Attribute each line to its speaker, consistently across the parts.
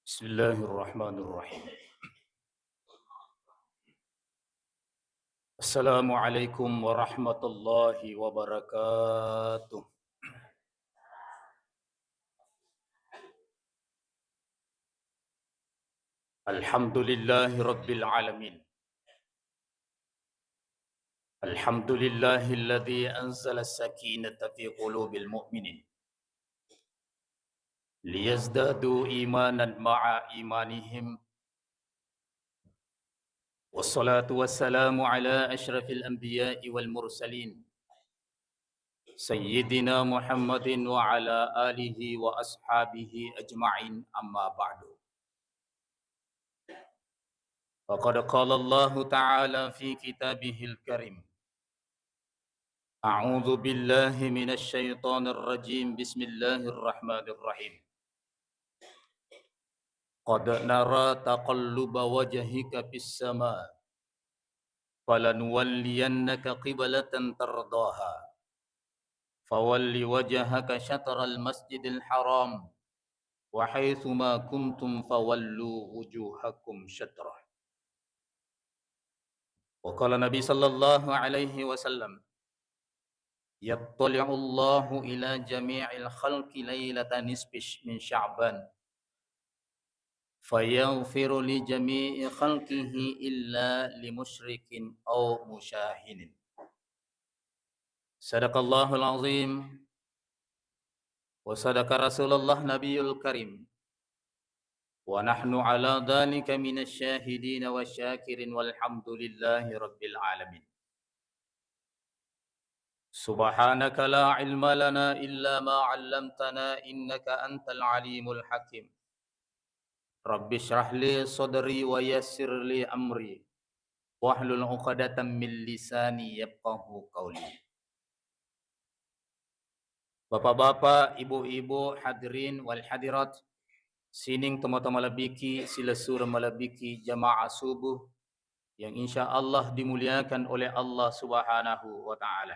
Speaker 1: Bismillahirrahmanirrahim. Assalamualaikum warahmatullahi wabarakatuh. Alhamdulillahi rabbil alamin. Alhamdulillahilladzi anzala as-sakinata fi qulubil mu'minin liyazdadu imanan ma'a imanihim. Wassalatu wassalamu ala asyrafil anbiya'i wal mursalin Sayyidina Muhammadin wa ala alihi wa ashabihi ajma'in, amma ba'du. Faqad qala Allah Ta'ala fi kitabihil karim. A'udzu billahi minasy syaithanir rajim. Bismillahirrahmanirrahim. Qad nara taqalluba wajhika fis sama' falanuwalliyannaka qiblatan tardaha fawalli wajhaka syatral masjidil haram wa haitsu ma kuntum fawallu wujuhakum syatrah. Wa qala Nabi sallallahu alaihi wasallam, yattali'u Allahu ila jami'il khalqi lailata nisfi min Sya'ban fayaghfiru li jami'i khalqihi illa li musyrikin aw musyahinin. Sadaqallahul azim wa sadaqa Rasulullah Nabiyul Karim wa nahnu ala dhalika minasy syahidin wasyakirin walhamdulillahi rabbil alamin. Subhanaka la ilma lana illa ma 'allamtana innaka antal alimul hakim. Rabbi shrah li sadri wa yassir li amri wahlul 'uqdatam min lisani yafqahu qawli. Bapak-bapak, ibu-ibu, hadirin wal hadirat, sining tama-tama labiki sila surah malabiki jamaah subuh yang insyaallah dimuliakan oleh Allah Subhanahu wa taala.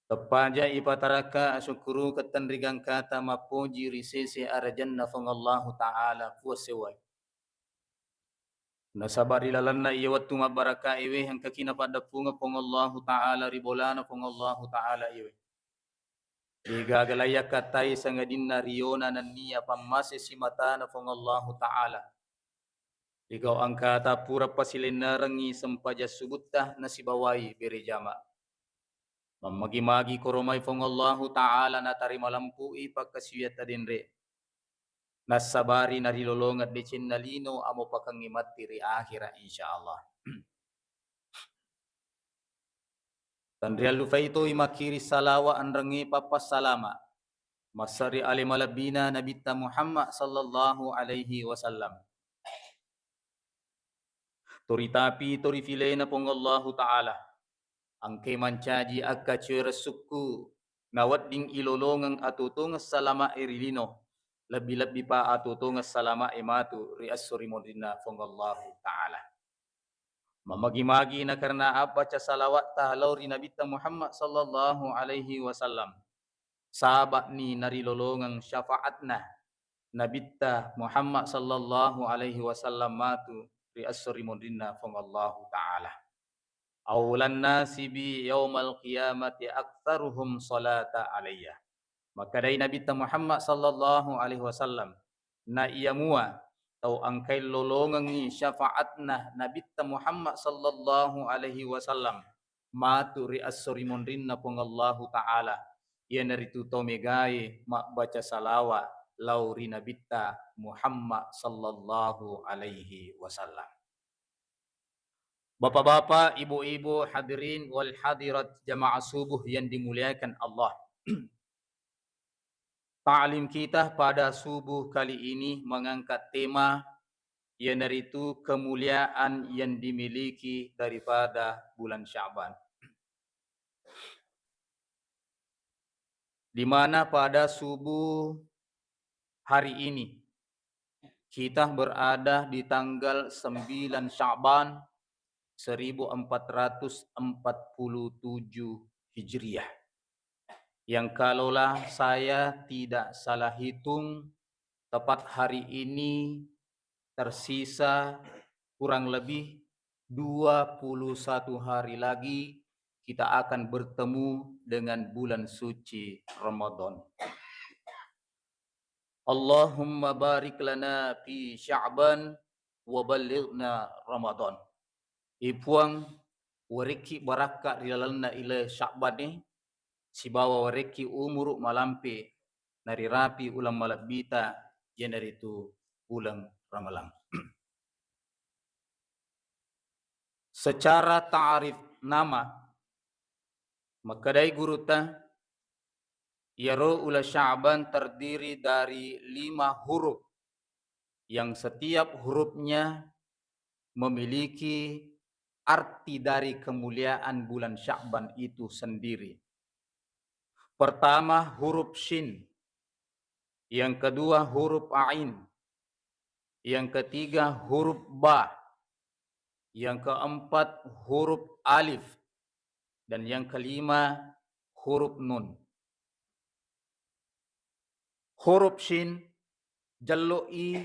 Speaker 1: Tepaja ipataraka asyukuru ketenrigang kata mapuji risese arajanna fangallahu ta'ala puasewai. Nasabari lalanna iya wattu mabaraka iwe yang kakina pada punga fangallahu ta'ala ribolana fangallahu ta'ala iwe. Igagalaya katai sangadinna riona naniya pamase simatana fangallahu ta'ala. Ikaw angkata pura pasilenarangi sempaja subutah nasibawai berejama. Mamagi-magi koromay fangallahu ta'ala na tarimalampu'i pagkasiyata dinre. Nasabari narilolongat di cinnalino amo pakangimati ri akhira insyaallah. Tandrial lufaito imakiri salawa andrangi papas salama. Masari alimalabina nabita Muhammad sallallahu alaihi wasallam. Toritapi torifilena pangallahu ta'ala. Angke mancaji akka suku nawat ding ilolongang atutungas salama irilino lebih-lebih pa atutungas salama imatu riasuri modina fongallahu ta'ala. Mamagi-magi na karena baca salawat tahlau ri nabita Muhammad sallallahu alaihi wasallam. Sahabat ni narilolongang syafaatna nabita Muhammad sallallahu alaihi wasallam matu riasuri modina fongallahu ta'ala. Awlan nasi bi yaumal qiyamati aktsaruhum salata alayya. Maka dari Nabi Muhammad sallallahu alaihi wasallam na iya mua tau angkai lolongan ni syafaatna Nabi Muhammad sallallahu alaihi wasallam maturi as-surimundrinna pungallahu ta'ala ia naritu tomegai mak baca salawa lauri Nabi Muhammad sallallahu alaihi wasallam. Bapak-bapak, ibu-ibu, hadirin wal hadirat jamaah subuh yang dimuliakan Allah. Ta'lim kita pada subuh kali ini mengangkat tema yang itu kemuliaan yang dimiliki daripada bulan Sya'ban. Di mana pada subuh hari ini kita berada di tanggal 9 Sya'ban 1447 Hijriah. Yang kalaulah saya tidak salah hitung tepat hari ini tersisa kurang lebih 21 hari lagi kita akan bertemu dengan bulan suci Ramadan. Allahumma barik lana fi Sya'ban wa ballighna Ramadan. Ipuang wariki baraka rilalna ila Sya'ban ni sibawa wariki umur malampe nari rapi ulang malabita yan itu ulang Ramalan. Secara ta'arif nama makadai guruta Yaro ula Sya'ban terdiri dari 5 huruf yang setiap hurufnya memiliki arti dari kemuliaan bulan Sya'ban itu sendiri. Pertama huruf Shin, yang kedua huruf Ain, yang ketiga huruf Ba, yang keempat huruf Alif, dan yang kelima huruf Nun. Huruf Shin jaloi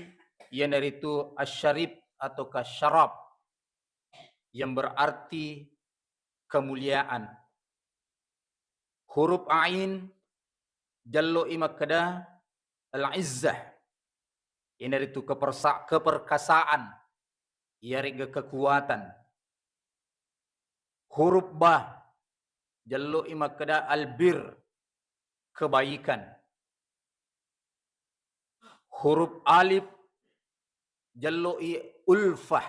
Speaker 1: yang dari itu asyarib atau kasyarab yang berarti kemuliaan. Huruf Ain jaloi makada al-izzah yang dari itu keperkasaan, yaitu kekuatan. Huruf Ba jaloi makada al-bir, kebaikan. Huruf Alif jaloi ulfah,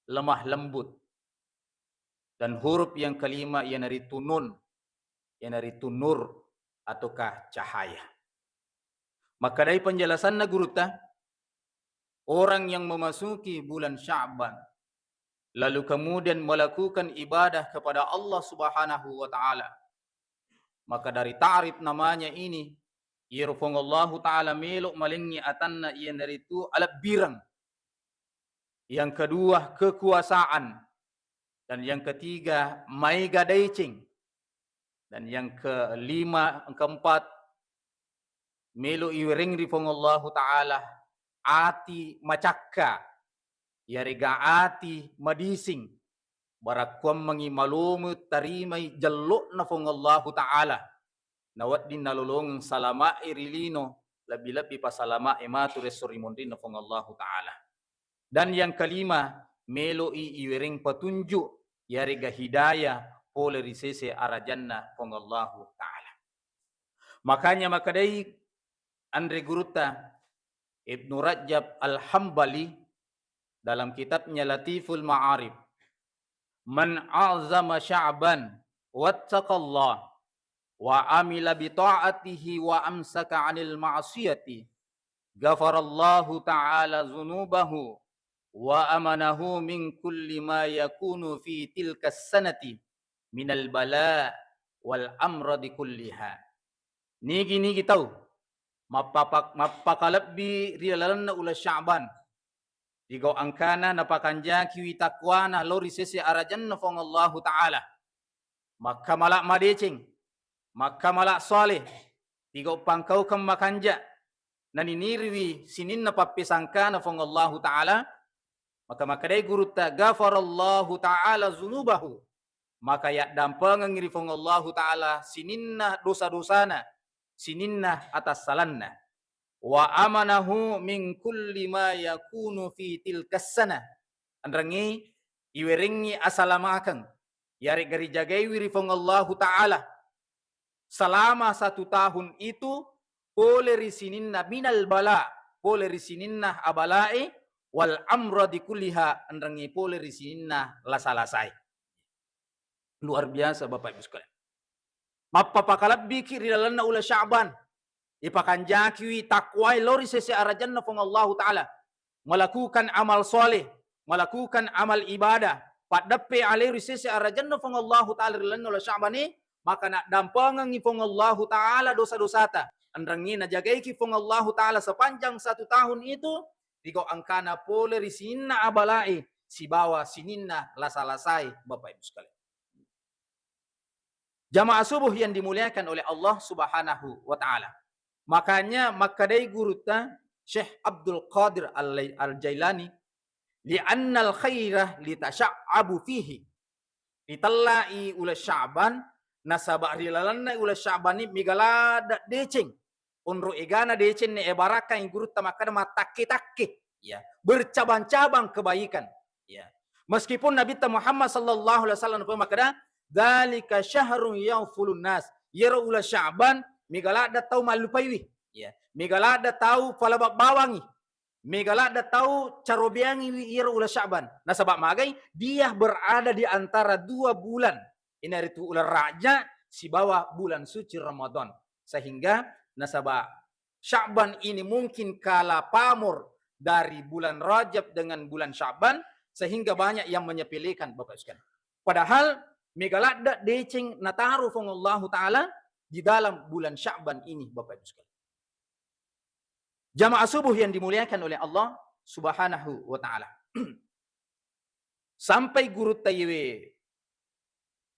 Speaker 1: lemah lembut. Dan huruf yang kelima yang dari Nun, yang dari Nur ataukah cahaya. Maka dari penjelasan guruta, orang yang memasuki bulan Sya'ban lalu kemudian melakukan ibadah kepada Allah Subhanahu wa taala, maka dari ta'rif namanya ini yarfa'allahu taala meluk malingi atanna yang dari itu alat birang. Yang kedua kekuasaan, dan yang ketiga maiga daicing, dan yang kelima keempat melu iwering rifallahu taala ati macakka yariga ati madising barakwam mangi malumu tarimai jaluk nafallahu taala nawat din nalulung salama irilino labi-labi pasalama ematu resorimondin nafallahu taala. Dan yang kelima melu iwering petunjuk yariga hidayah oleh risese arah jannah pengallahu taala. Makanya makadai Andre Guruta Ibnu Rajab Al-Hambali dalam kitabnya Latiful Ma'arif, man a'zama Sya'ban wattaqallah wa amila bi ta'atihi wa amsaka 'anil ma'siyati ghafarallahu ta'ala dzunubahu wa amanahu min kulli ma yakunu fi tilka sanati minal bala wal amradi kulliha. Nigi tahu mapakalabbi rialan na ula Sya'ban digaw angkana napakanja kiwi takwana lori sesi arajan na fong Allah taala maka malak madecing maka malak soleh digaw pangkau kam makanja naninirwi sinin na papisangka na fong Allah taala maka makadai guruta ghafarallahu taala zunubahu maka ya dampangan ngiri fong Allah taala sininna dosa-dosana sininna atas salanna wa amanahu min kulli ma yakunu fi tilkas sana andrangi iweringi asalamakan yari gari jagai wiri fong Allah taala selama 1 tahun itu boleh risininna minal bala boleh risininna abalai wal amradi kulliha andrangi boleh risininna lasalasai. Luar biasa Bapak Ibu sekalian. Mapapakalabbi kiri dalanna ula Sya'ban ipakanjakiwi takwai lori sese arajanna fong Allah taala melakukan amal soleh melakukan amal ibadah padappe aleri sese arajanna fong Allah taala dalanna ula Sya'ban ni maka nak dampangan fong Allah taala dosa-dosata andrangi na jagai ki fong Allah taala sepanjang 1 tahun itu digo angkana pole risinna abalai sibawa sininna lasalasai Bapak Ibu sekalian. Jamaah subuh yang dimuliakan oleh Allah Subhanahu wa taala. Makanya makadai guruta Syekh Abdul Qadir Al-Jailani li'annal khairah litasha'abu fihi. Itallai ula Sya'ban nasaba rilalanna ula Sya'bani migalada deceng. Unru egana deceng ne ebaraka yang guruta makada matakke-takke ya, bercabang-cabang kebaikan ya. Meskipun Nabi Muhammad sallallahu alaihi wasallam makada dzalika syahrun yaghfulun nas yara ula Sya'ban migalada tau malupaiwi ya, migalada tau falabak bawangi, migalada tau carobiangi yara ula Sya'ban. Nah sebab magai dia berada di antara 2 bulan ini itu ula raja si bawah bulan suci Ramadan, sehingga nasabah Sya'ban ini mungkin kalah pamor dari bulan Rajab dengan bulan Sya'ban, sehingga banyak yang menyepelekan Bapak sekalian. Padahal megalada deceng nataru Allah Ta'ala di dalam bulan Sya'ban ini Bapak Ibu sekalian. Jamaah subuh yang dimuliakan oleh Allah Subhanahu wa Ta'ala. Sampai guru Tayyiwe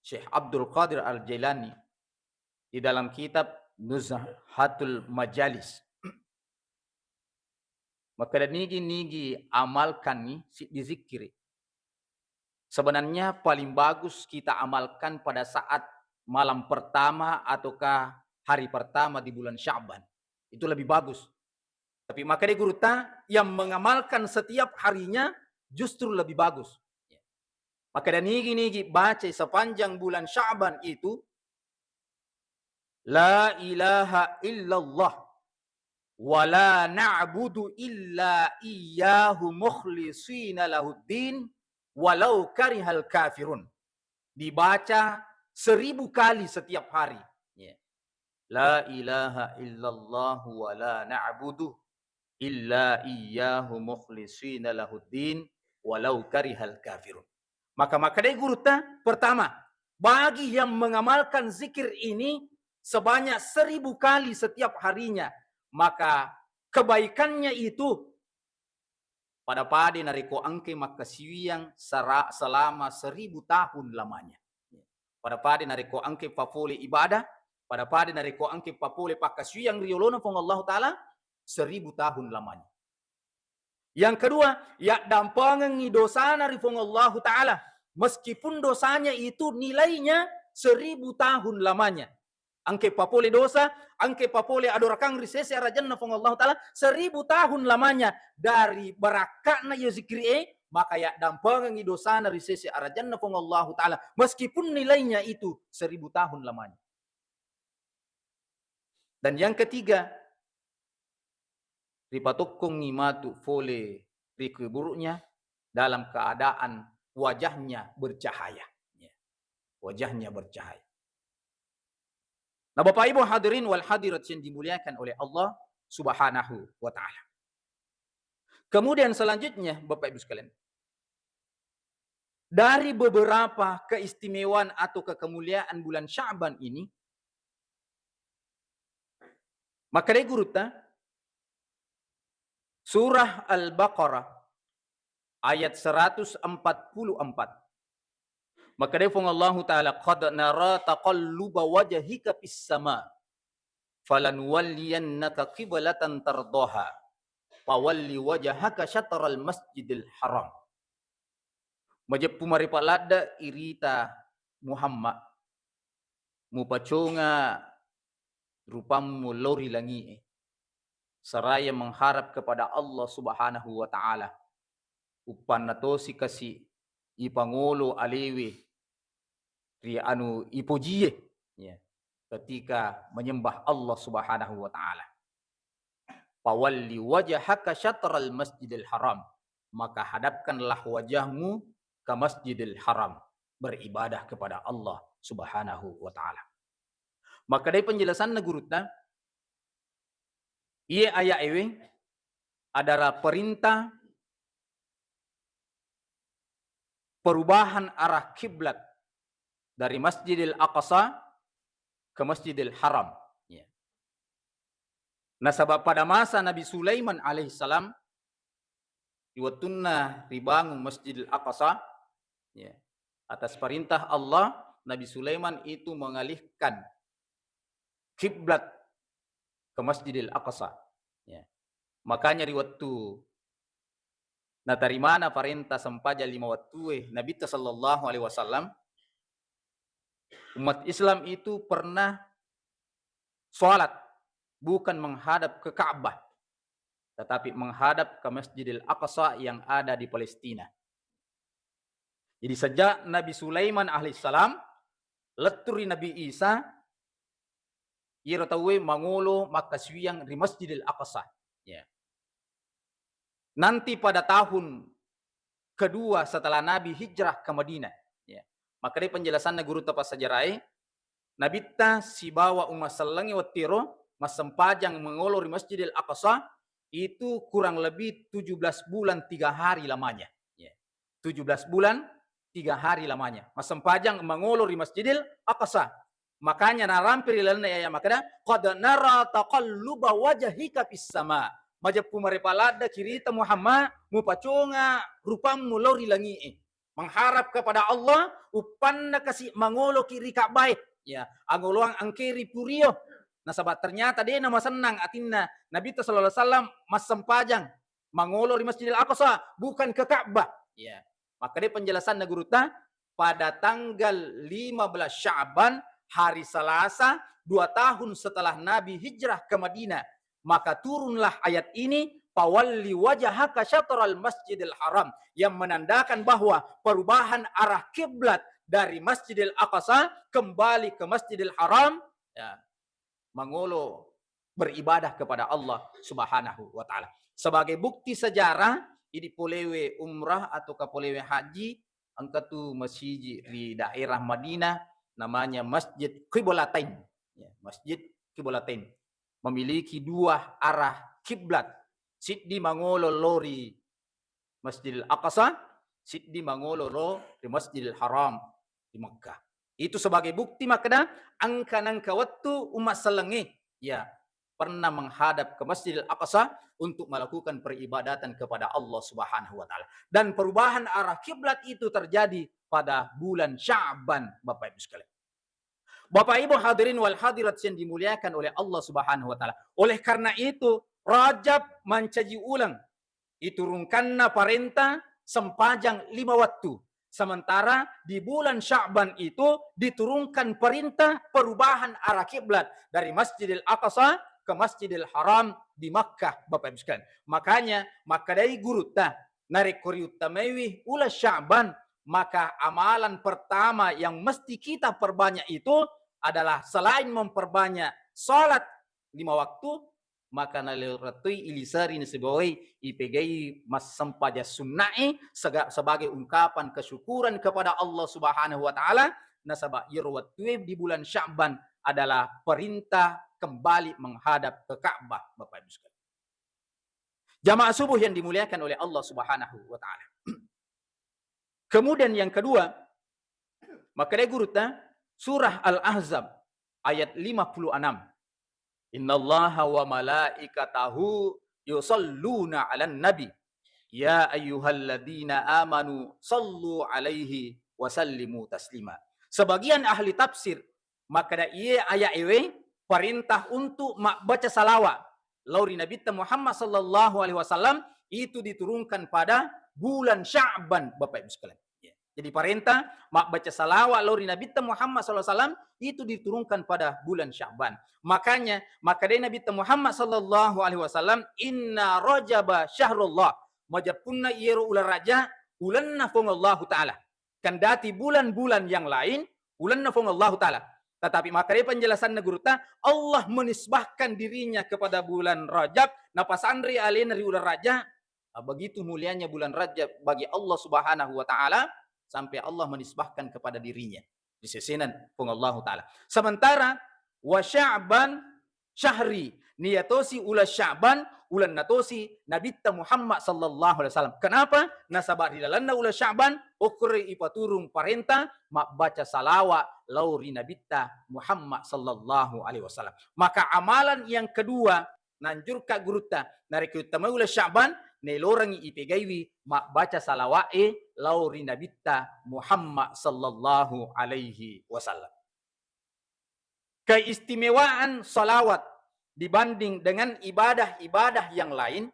Speaker 1: Syekh Abdul Qadir Al-Jailani di dalam kitab Nuzhatul Majalis. Maka nigi amalkan nih dizikiri. Sebenarnya paling bagus kita amalkan pada saat malam pertama ataukah hari pertama di bulan Sya'ban. Itu lebih bagus. Tapi makanya guru yang mengamalkan setiap harinya justru lebih bagus. Maka nigi baca sepanjang bulan Sya'ban itu La ilaha illallah wa la na'budu illa iyyahu mukhlishina lahuddin walau karihal kafirun. Dibaca 1000 kali setiap hari. La ilaha illallah wa la na'budu illa iyyahu mukhlishina lahuddin walau karihal kafirun. Maka dari guru pertama, bagi yang mengamalkan zikir ini sebanyak 1000 kali setiap harinya, maka kebaikannya itu pada pade nariko angke makasiwiang selama 1000 tahun lamanya. Pada pade nariko angke papole ibadah, pada pade nariko angke papole pakasiwiang riolona fong Allah Ta'ala 1000 tahun lamanya. Yang kedua, ya dampangan dosa nari fong Allah Ta'ala. Meskipun dosanya itu nilainya 1000 tahun lamanya. Angke papole dosa, angke papole adorakang risese arajanna fong Allah Ta'ala 1000 tahun lamanya dari barakatna ya zikri maka ya dampangan dosa na risese arajanna fong Allah Ta'ala meskipun nilainya itu 1000 tahun lamanya. Dan yang ketiga, ripatukung ngimatu fole rikeburuknya dalam keadaan wajahnya bercahaya. Wajahnya bercahaya. Nah Bapak Ibu hadirin wal hadirat yang dimuliakan oleh Allah Subhanahu wa Ta'ala. Kemudian selanjutnya Bapak Ibu sekalian, dari beberapa keistimewaan atau kemuliaan bulan Sya'ban ini, maka dari guruta surah Al-Baqarah ayat 144. Maka dari Allah Ta'ala qad nara taqalluba wajhika fis sama falanwalliyannaka qiblatan tardaha fawalli wajhaka syatral masjidil haram. Majepu maripalada irita Muhammad mupacunga rupamu lori langi saraya mengharap kepada Allah Subhanahu wa Ta'ala upan natosi kasi ipangulo aliwi ri anu ipujiye ya, ketika menyembah Allah Subhanahu wa Ta'ala. Fawalli wajhaka syatral masjidil haram, maka hadapkanlah wajahmu ke Masjidil Haram beribadah kepada Allah Subhanahu wa Ta'ala. Maka dari penjelasan negurutna ia ayat ewe adalah perintah perubahan arah kiblat dari Masjidil Aqsa ke Masjidil Haram. Ya. Nah sebab pada masa Nabi Sulaiman alaihissalam diwatunna ribangun Masjidil Aqsa, ya, atas perintah Allah Nabi Sulaiman itu mengalihkan kiblat ke Masjidil Aqsa. Ya. Makanya di waktu na tarimana parenta sampaja 5 waktu Nabi sallallahu alaihi wasallam, umat Islam itu pernah sholat bukan menghadap ke Ka'bah, tetapi menghadap ke Masjidil Aqsa yang ada di Palestina. Jadi sejak Nabi Sulaiman alaihissalam leturi Nabi Isa iro tawe mangulo makaswiyang di Masjidil Aqsa. Ya. Nanti pada tahun kedua setelah Nabi hijrah ke Madinah, ya. Maka dari penjelasan guru tepas sejarah, Nabi ta si bawa umat selangi watiro mas sempajang mengolor di Masjidil Aqsa itu kurang lebih 17 bulan 3 hari lamanya. Ya. 17 bulan 3 hari lamanya. Mas sempajang mengolor di Masjidil Aqsa. Makanya narampir ilalna ya makana qad nara taqalluba wajhika fis sama. Majap kumarepalada kirita Muhammad mupaconga rupamu lori langi. Mengharap kepada Allah upanna kasih mangolo kiri Ka'bah. Ya, angoloang angkiri purio. Nah sahabat ternyata dia nama senang atinna Nabi sallallahu alaihi wasallam mas sempajang mangolo di Masjidil Aqsa bukan ke Ka'bah. Ya. Maka dia penjelasan naguruta pada tanggal 15 Sya'ban hari Selasa 2 tahun setelah Nabi hijrah ke Madinah, maka turunlah ayat ini fawalli wajhaka syatral Masjidil Haram yang menandakan bahwa perubahan arah kiblat dari Masjidil Aqsa kembali ke Masjidil Haram, ya, mangolo beribadah kepada Allah Subhanahu wa taala. Sebagai bukti sejarah ini polewe umrah atau polewe haji angkatu masjid di daerah Madinah namanya Masjid Qiblatain. Ya, Masjid Qiblatain memiliki 2 arah kiblat. Siddi mangolo lori Masjidil Aqsa, siddi mangolo lo di Masjidil Haram di Makkah. Itu sebagai bukti makna angka-angka waktu umat selengi ya pernah menghadap ke Masjidil Aqsa untuk melakukan peribadatan kepada Allah Subhanahu wa taala. Dan perubahan arah kiblat itu terjadi pada bulan Sya'ban, Bapak Ibu sekalian. Bapak Ibu hadirin wal hadirat yang dimuliakan oleh Allah Subhanahu wa taala. Oleh karena itu, Rajab mencaji ulang diturunkanna perintah sempajang 5 waktu. Sementara di bulan Sya'ban itu diturunkan perintah perubahan arah kiblat dari Masjidil Aqsa ke Masjidil Haram di Makkah, Bapak Ibu sekalian. Makanya maka dari guru ta narik kuriutamewi ula Sya'ban, maka amalan pertama yang mesti kita perbanyak itu adalah selain memperbanyak salat 5 waktu, maka naliratui ilisari nisibawai ipegai mas sempaja sunnai sebagai ungkapan kesyukuran kepada Allah Subhanahu wa taala. Nasaba irwatui di bulan Sya'ban adalah perintah kembali menghadap ke Ka'bah, Bapak Ibu sekalian. Jamaah subuh yang dimuliakan oleh Allah Subhanahu wa taala. Kemudian yang kedua, maka dia guruta surah Al-Ahzab ayat 56. Innallaha wa malaikatahu yusalluna 'alan nabi ya ayyuhalladzina amanu sallu 'alaihi wa sallimu taslima. Sebagian ahli tafsir maka ia ayat ewe perintah untuk baca salawat lauri Nabi Muhammad sallallahu alaihi wasallam itu diturunkan pada bulan Sya'ban, Bapak Ibu sekalian. Jadi perintah baca salawat lauri Nabi Muhammad sallallahu alaihi wasallam itu diturunkan pada bulan Sya'ban. Makanya maka dari Nabi Muhammad sallallahu alaihi wasallam inna rajaba syahrullah majapunna yeru ular raja ulanna fongallahu taala. Kendati bulan-bulan yang lain ulanna fongallahu taala. Tetapi maka dari penjelasan negurta Allah menisbahkan dirinya kepada bulan Rajab napasandri alin ri ular raja. Begitu mulianya bulan Rajab bagi Allah Subhanahu wa taala sampai Allah menisbahkan kepada dirinya. Di sisinan fongallahu taala. Sementara wa Sya'ban syahri niyatosi ula Sya'ban ulan natosi Nabi Muhammad sallallahu alaihi wasallam. Kenapa? Nasabah di dalamna ula Sya'ban ukri ipaturung perintah mak baca salawat lauri Nabi Muhammad sallallahu alaihi wasallam. Maka amalan yang kedua nanjur ka guruta nari kita ula Sya'ban nelorangi ipegaiwi mak baca salawat lauri Nabi Muhammad sallallahu alaihi wasallam. Keistimewaan salawat dibanding dengan ibadah-ibadah yang lain,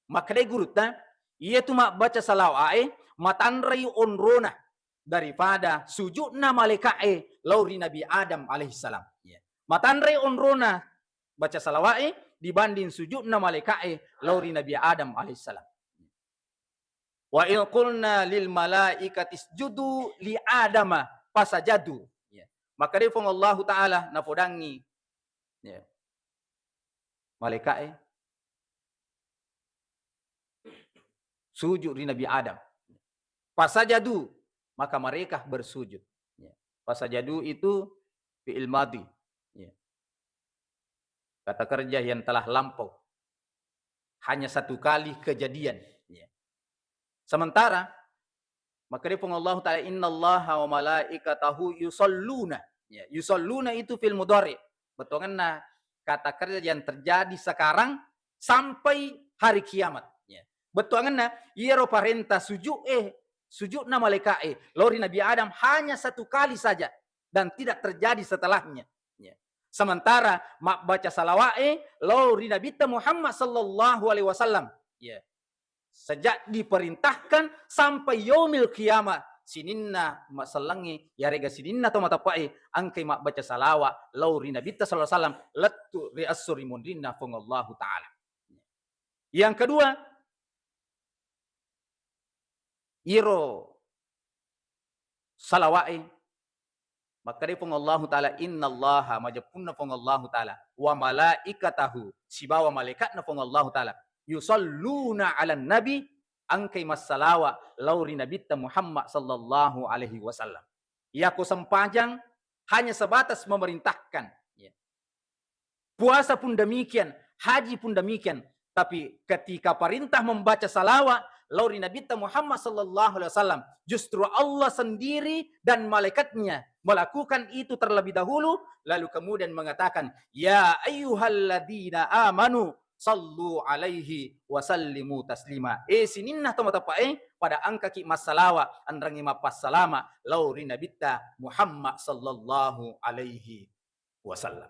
Speaker 1: maka dia guruta, ia tu mak baca salawat matanrai onrona daripada sujudna malaikat lauri Nabi Adam alaihissalam. Matanrai onrona baca salawat dibanding sujudna malaikat lauri Nabi Adam alaihissalam. Wa in qulna lil malaikati isjudu li adama fasajadu. Maka dia Allah Ta'ala napodangi malaikat sujud di Nabi Adam. Fasajadu, maka mereka bersujud. Fasajadu itu fi'il madhi. Kata kerja yang telah lampau. Hanya satu kali kejadian. Sementara, maka dia Allah Ta'ala, innallaha wa malaikatahu yusalluna. Yusalluna itu fil mudhari. Betul kan? Kata kerja yang terjadi sekarang sampai hari kiamat. Betul kan? Iro parenta sujudna malaikat lauri Nabi Adam hanya satu kali saja dan tidak terjadi setelahnya. Sementara mak baca salawat lauri Nabi Muhammad sallallahu alaihi wasallam. Sejak diperintahkan sampai yaumil kiamat sininna masalangi ya rega sininna to matapai angkai mak baca salawat lauri Nabi sallallahu alaihi wasallam lattu ri'asuri mundinna fungallahu taala. Yang kedua, iro salawat maka dia Allah Ta'ala innallaha majapunna Allah Ta'ala wa malaikatahu sibawa malaikatna Allah Ta'ala yusalluna 'alan nabi angkai masalawa lauri Nabi Muhammad sallallahu alaihi wasallam. Iaku sempajang hanya sebatas memerintahkan. Puasa pun demikian, haji pun demikian. Tapi ketika perintah membaca salawat lauri Nabi Muhammad sallallahu alaihi wasallam, justru Allah sendiri dan malaikatnya melakukan itu terlebih dahulu, lalu kemudian mengatakan, ya ayyuhalladzina amanu sallu alaihi wasallimu taslima. Sininna tomatapae pada angka ki masalawa andrangi mapas salama lauri nabita Muhammad sallallahu alaihi wasallam.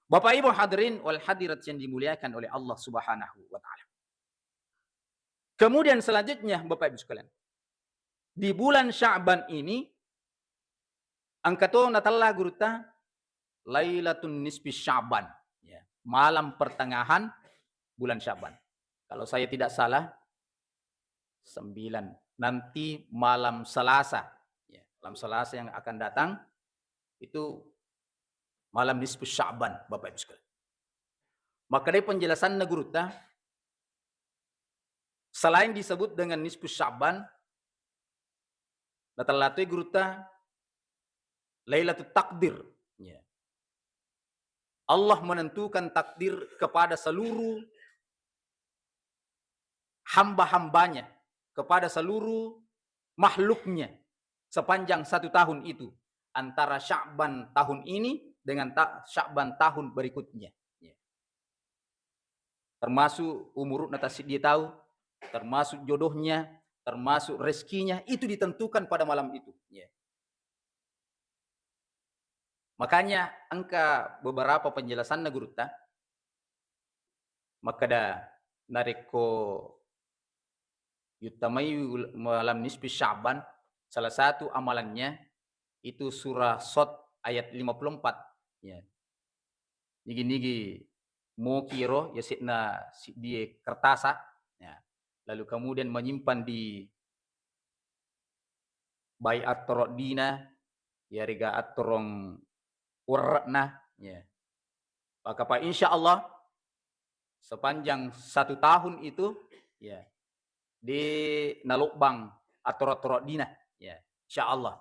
Speaker 1: Bapak Ibu hadirin wal hadirat yang dimuliakan oleh Allah Subhanahu wa taala. Kemudian selanjutnya Bapak Ibu sekalian, di bulan Sya'ban ini angkato natalla guruta Lailatun Nisfi Sya'ban. Malam pertengahan bulan Sya'ban. Kalau saya tidak salah 9. Nanti malam Selasa. Malam Selasa yang akan datang itu malam nisfu Sya'ban, Bapak Ibu sekalian. Maka dari penjelasan Naguruta, selain disebut dengan nisfu Sya'ban, datang guruta Lailatul Takdir. Allah menentukan takdir kepada seluruh hamba-hambanya, kepada seluruh makhluknya sepanjang 1 tahun itu. Antara Sya'ban tahun ini dengan Sya'ban tahun berikutnya. Termasuk umur natasi dia tahu, termasuk jodohnya, termasuk rezekinya, itu ditentukan pada malam itu. Makanya angka beberapa penjelasan Naguruta, maka da nareko yutamai malam nisfi Sya'ban, salah satu amalannya itu surah Shad ayat 54. Nigi-nigi mau kiro ya sitna di kertasa, lalu kemudian menyimpan di bayat torodina ya rega atorong urna, maka Pak insya Allah sepanjang 1 tahun itu di nalukbang atau dina, insya Allah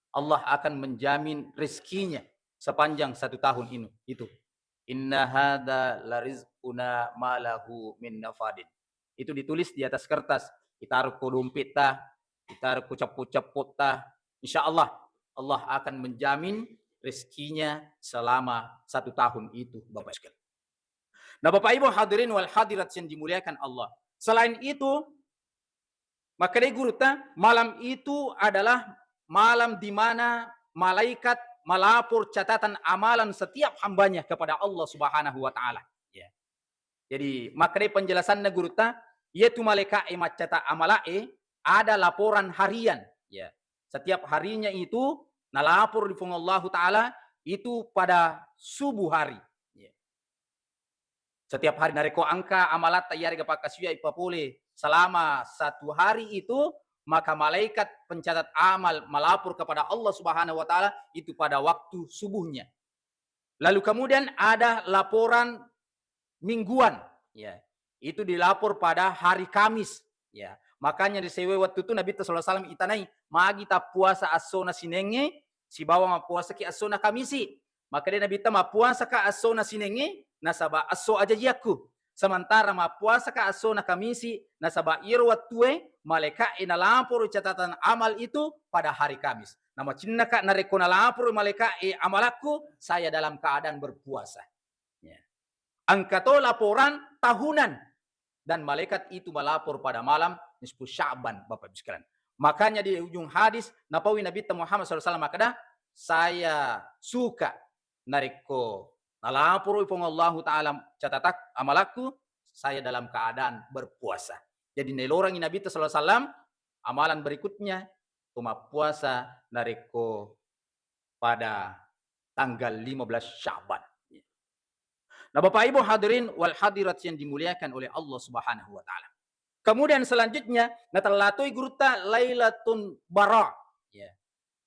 Speaker 1: Allah akan menjamin rezekinya sepanjang 1 tahun ini itu. Inna hadza larizquna ma lahu min nafadin. Itu ditulis di atas kertas, ditaruh ke dompet ta, ditaruh ke caput-caput ta. Insya Allah Allah akan menjamin rezekinya selama 1 tahun itu, Bapak sekalian. Nah, Bapak Ibu hadirin wal hadirat yang dimuliakan Allah. Selain itu, maka dari guruta, malam itu adalah malam di mana malaikat melapor catatan amalan setiap hambanya kepada Allah Subhanahu wa taala. Ya. Jadi makanya penjelasannya guru ta yaitu malaikat macata amalae ada laporan harian. Ya. Setiap harinya itu nalapor di Allah taala itu pada subuh hari. Ya. Setiap hari nareko angka amalat tayari gapakasya ipapole selama satu hari itu, maka malaikat pencatat amal melapor kepada Allah Subhanahu wa taala itu pada waktu subuhnya. Lalu kemudian ada laporan mingguan, ya. Itu dilapor pada hari Kamis, ya. Makanya di sewe waktu itu Nabi sallallahu alaihi wasallam itanai magi ta puasa asona sinenge si bawa ma puasa ki asona Kamisi. Maka dia Nabi ta ma puasa ka asona sinenge nasaba aso aja yaku. Sementara ma puasa ka asona Kamisi nasaba iro watue malaikat ina lapor catatan amal itu pada hari Kamis. Nama cinna ka nareko na lapor malaikat amalaku saya dalam keadaan berpuasa. Ya. Angkato laporan tahunan dan malaikat itu melapor pada malam nisfu Sya'ban Bapak Ibu sekalian. Makanya di ujung hadis napawi Nabi Muhammad SAW makada saya suka nareko nalapor ipong Allah taala catatak amalaku saya dalam keadaan berpuasa. Jadi nelorang Nabi sallallahu alaihi wasallam amalan berikutnya cuma puasa nareko pada tanggal 15 Sya'ban. Nah, Bapak Ibu hadirin wal hadirat yang dimuliakan oleh Allah Subhanahu wa taala. Kemudian selanjutnya natalatoi guruta Lailatun Bara. Ya.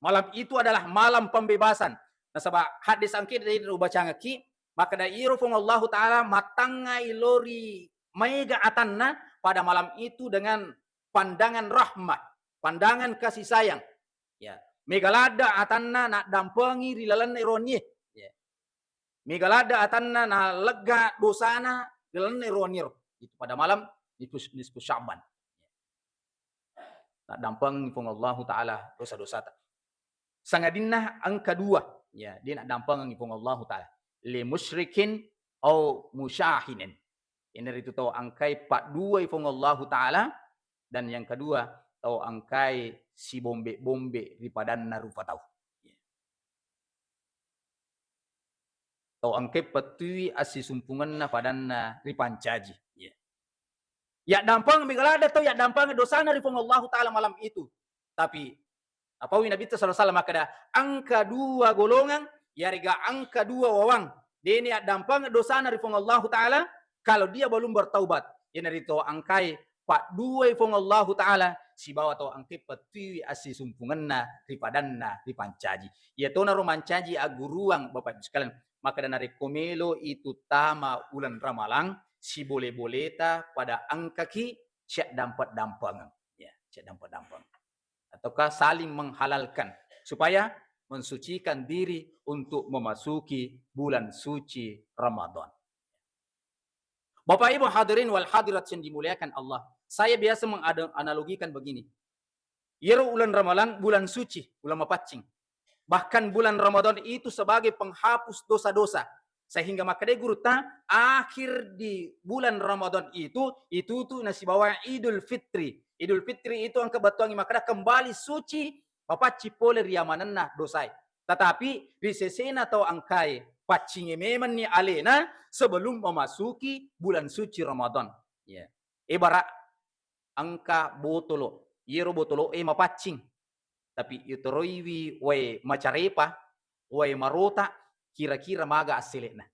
Speaker 1: Malam itu adalah malam pembebasan. Nah, sebab hadis angki dari baca ngaki maka dairo fung Allah taala matangai lori mega atanna pada malam itu dengan pandangan rahmat, pandangan kasih sayang. Ya. Megalada atanna nak dampengi rilalan ironi. Ya. Megalada atanna na lega dosana rilalan ironi. Itu pada malam nisfu Sya'ban. Nak dampengi fung Allah taala dosa-dosa. Sangadinna angka 2. Ya, dia nak dampengi fung Allah taala. Li musyrikin au musyahinin. Ini itu tahu angkai 42 ifong Allah taala dan yang kedua tahu angkai si bombe di padanna rupa tahu. Tahu angkai petui asi sumpunganna padanna ripancaji. Ya dampang migalada tahu ya dampang dosana ifong Allah taala malam itu. Tapi apa Nabi sallallahu alaihi wasallam makada angka 2 golongan yariga angka 2 wawang. Dia ini dampang dosana ifong Allah taala kalau dia belum bertaubat. Ini rito angkai pak 2 ifong Allah taala si bawa tau angkai petui asi sumpunganna ripadanna ripancaji. Ya tona romancaji aguruang Bapak Ibu sekalian. Maka dan dari komelo itu tama ulan ramalang si boleh-boleta pada angka ki siap dapat dampangan. Ya, siap dapat dampangan. Ataukah saling menghalalkan supaya mensucikan diri untuk memasuki bulan suci Ramadan. Bapak Ibu hadirin wal hadirat yang dimuliakan Allah. Saya biasa menganalogikan begini. Yero bulan Ramadan, bulan suci, bulan mapacing. Bahkan bulan Ramadan itu sebagai penghapus dosa-dosa. Sehingga makanya guru ta akhir di bulan Ramadan itu tuh nasi bawa Idul Fitri. Idul Fitri itu angka batuangi makanya kembali suci bapak cipole riamananna dosai. Tetapi risesena atau angkai pacinge memang ni alena sebelum memasuki bulan suci Ramadan. Ya. Ibarat angka botolo, yero botolo mapacing. Tapi itu roiwi we macarepa, we marota kira-kira maga asilena.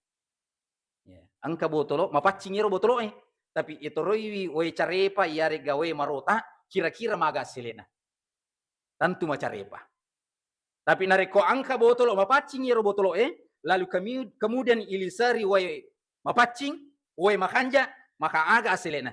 Speaker 1: Ya. Angka botolo mapacing yero botolo tapi itu roiwi we carepa yare gawe marota kira-kira maga asilena. Tentu macarepa. Tapi nareko angka botolo mapacing yero botolo lalu kemudian ilisari way mapacing way makanja maka aga asilena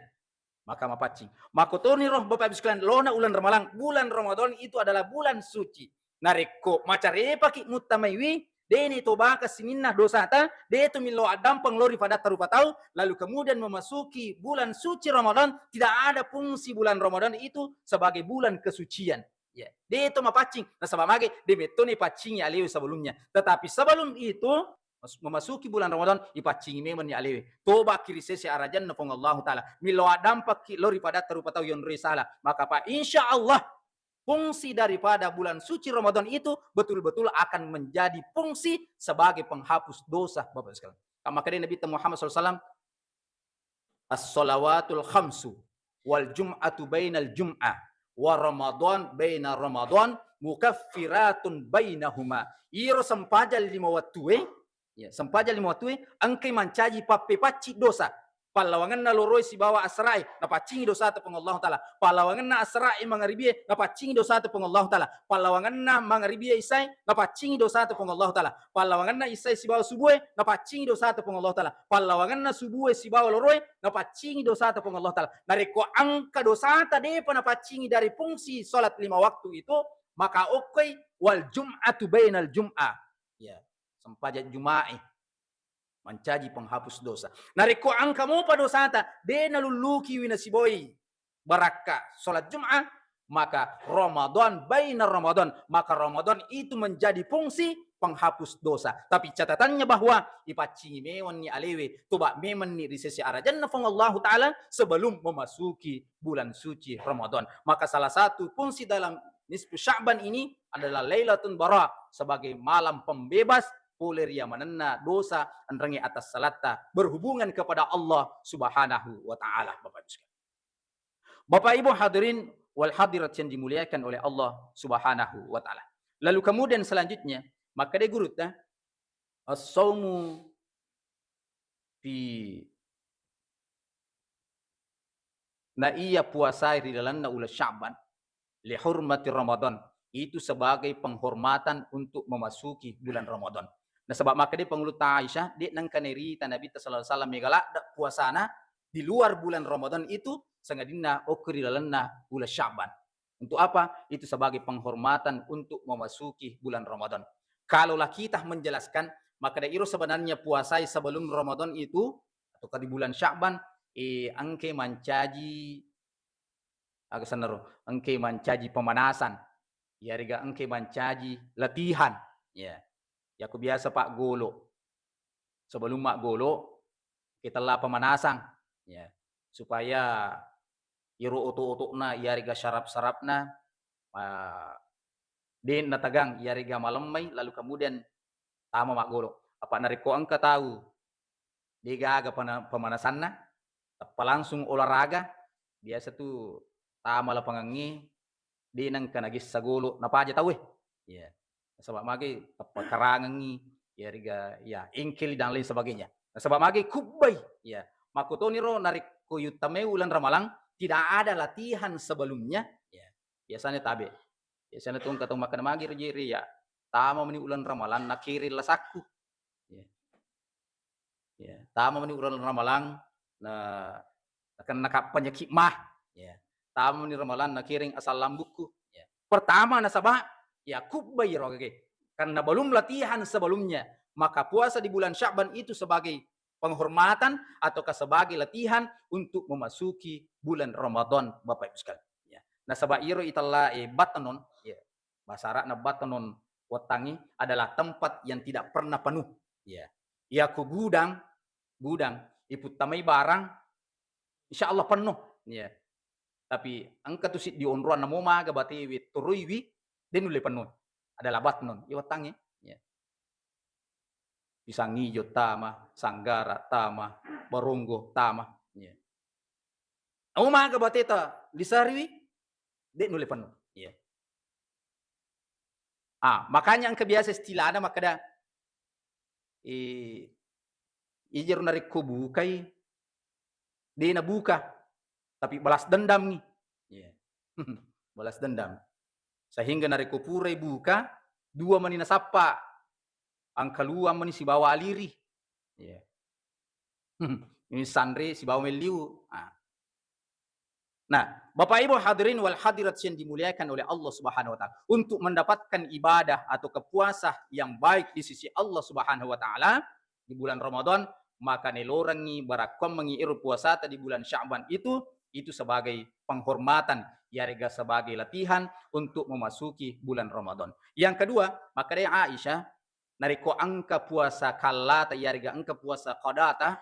Speaker 1: maka mapacing makotoni roh Bapak Ibu sekalian lona ulan ramalang bulan Ramadan itu adalah bulan suci nareko macarepa ki mutamaiwi deni tobaka siminna dosata de to milo adampang lori pada tarupa tahu lalu kemudian memasuki bulan suci Ramadan tidak ada fungsi bulan Ramadan itu sebagai bulan kesucian. Ya, dia itu mapacing. Nah, sama mage dia betone pacingnya alewi sebelumnya. Tetapi sebelum itu memasuki bulan Ramadan ipacingi memang ni alewi. Toba kiri sesi arajan nafong Allah taala. Milo dampak lori pada terupa tahu yon risala. Maka Pak insya Allah
Speaker 2: fungsi daripada bulan suci Ramadan itu betul-betul akan menjadi fungsi sebagai penghapus dosa, Bapak sekalian. Maka Nabi Muhammad SAW, as-salawatul khamsu wal jum'atu bainal jum'ah wa ramadan baina ramadan mukaffiratun bainahuma. Iro sampaja 5 waktu sampaja 5 waktu angkai mancaji pappe pacci dosa. Palawangan na loroi si bawa asrai na pacingi dosa ta pang Allah taala. Palawangan na asrai mangaribiye na pacingi dosa ta pang Allah taala. Palawangan na mangaribiye isai na pacingi dosa ta pang Allah taala. Palawangan na isai si bawa subuhe na pacingi dosa ta pang Allah taala. Palawangan na subuhe si bawa loroi na pacingi dosa ta pang Allah taala. Nareko angka dosa ta de pa na pacingi dari fungsi salat 5 waktu itu, maka okay wal jum'atu bainal jum'ah. Ya, sampaja juma'i mancaji penghapus dosa. Nariko angka mo pa dosa ta, de naluluki winasiboi baraka salat Jum'ah, maka Ramadan baina Ramadan, maka Ramadan itu menjadi fungsi penghapus dosa. Tapi catatannya bahwa ipacingi mewan ni alewe, tuba meman ni risesi arajan na Allah Ta'ala sebelum memasuki bulan suci Ramadan. Maka salah satu fungsi dalam nisfu Sya'ban ini adalah Lailatul Bara sebagai malam pembebas oleh ria manenna dosa andrangi atas salata berhubungan kepada Allah Subhanahu wa taala. Bapak Ibu hadirin wal hadirat yang dimuliakan oleh Allah Subhanahu wa taala. Lalu kemudian selanjutnya maka dia gurut as-saumu fi na iya puasa di dalamna ula Sya'ban li hurmati Ramadan, itu sebagai penghormatan untuk memasuki bulan Ramadan. Nah sebab maka dia pengulut Aisyah, dia nang kanerita Nabi sallallahu alaihi wasallam megala puasana di luar bulan Ramadan itu sangadina okri dalanna bulan Sya'ban. Untuk apa? Itu sebagai penghormatan untuk memasuki bulan Ramadan. Kalaulah kita menjelaskan, maka dairo sebenarnya puasai sebelum Ramadan itu atau di bulan Sya'ban angke mancaji angke mancaji pemanasan. Ya riga angke mancaji latihan. Ya. Ya aku biasa Pak Golo. Sebelum mak Golo, kita lah pemanasan. Ya. Supaya iru otok-otokna, ya riga syarap-syarapna, din natagang, ya riga malamay, lalu kemudian tama mak Golo. Apa nariko angka tahu, diga aga pemanasan na, langsung olahraga, biasa tuh tama lah pangangi, dinang kanagis sa Golo, napaja tahu ya. Sebab magi karangan ni ya riga ya ingkil dan lain sebagainya. Sebab magi kubay ya makutoni ro narik kuyutame ulan Ramalang tidak ada latihan sebelumnya ya. Biasanya tabe. Biasanya tuh katong makan magi rejeri ya. Tama meni ulan Ramalan nakiri lasakku. Ya. Ya, tama meni ulan Ramalang na akan nakap penyakit mah ya. Tama meni Ramalan nakiring asal lambukku ya. Pertama nasabah ya kubay rogage. Karena belum latihan sebelumnya, maka puasa di bulan Sya'ban itu sebagai penghormatan ataukah sebagai latihan untuk memasuki bulan Ramadan, Bapak Ibu sekalian. Ya. Nah, sabairo italla batanon, ya. Bahasa Arabna batanon watangi adalah tempat yang tidak pernah penuh. Ya. Ya ku gudang, iput tamai barang, insya Allah penuh. Ya. Tapi angka tu di onruan namo maga bati turuiwi den ule penuh adalah batnon iwatangi ya pisang hijau tama sanggara tama baronggo tama ya umaga bateta disariwi den ule penuh ya makanya ang kebiasa istilahna makada ijer narik ko bukai dia na buka tapi balas dendam nih ya balas dendam sehingga nariko purai buka dua manina sapa angka lua mani si bawa aliri yeah. Ini sandre si bawa meliu nah Bapak Ibu hadirin wal hadirat yang dimuliakan oleh Allah Subhanahu wa taala untuk mendapatkan ibadah atau kepuasa yang baik di sisi Allah Subhanahu wa taala di bulan Ramadan maka nelorangi barakom mengiru puasa di bulan Sya'ban itu sebagai penghormatan ya rega sebagai latihan untuk memasuki bulan Ramadan. Yang kedua, maka dia Aisyah nariko angka puasa kalata ya rega angka puasa qadata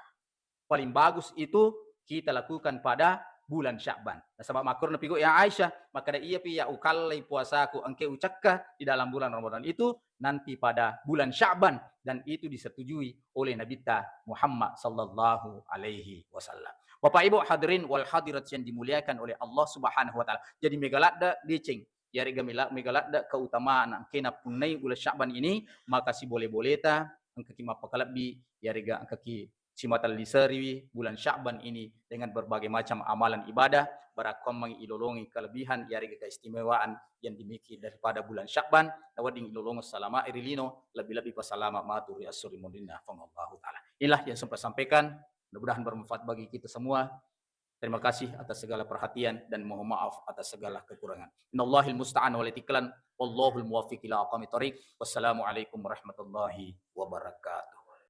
Speaker 2: paling bagus itu kita lakukan pada bulan Sya'ban. Nah, sebab makur napi ya Aisyah, maka da iya pi ya ukallai puasaku engke ucakka di dalam bulan Ramadan itu nanti pada bulan Sya'ban, dan itu disetujui oleh Nabi Muhammad sallallahu alaihi wasallam. Bapak Ibu hadirin wal hadirat yang dimuliakan oleh Allah Subhanahu wa taala. Jadi megalada decing ya rega megalada keutamaan kena punai bulan Sya'ban ini, maka si boleh-boleh ta angka ki mapakalabi ya rega angka ki simatal lisari bulan Sya'ban ini dengan berbagai macam amalan ibadah barakom mengilolongi kelebihan ya rega keistimewaan yang dimiliki daripada bulan Sya'ban nawading ilolongo salama irilino lebih-lebih pasalama maturi asuri mundina fangallahu taala. Inilah yang sempat sampaikan, mudah-mudahan bermanfaat bagi kita semua. Terima kasih atas segala perhatian dan mohon maaf atas segala kekurangan. Innallahil musta'an wal itiklan wallahul muwaffiq ila aqwamit thoriq. Wassalamualaikum warahmatullahi wabarakatuh.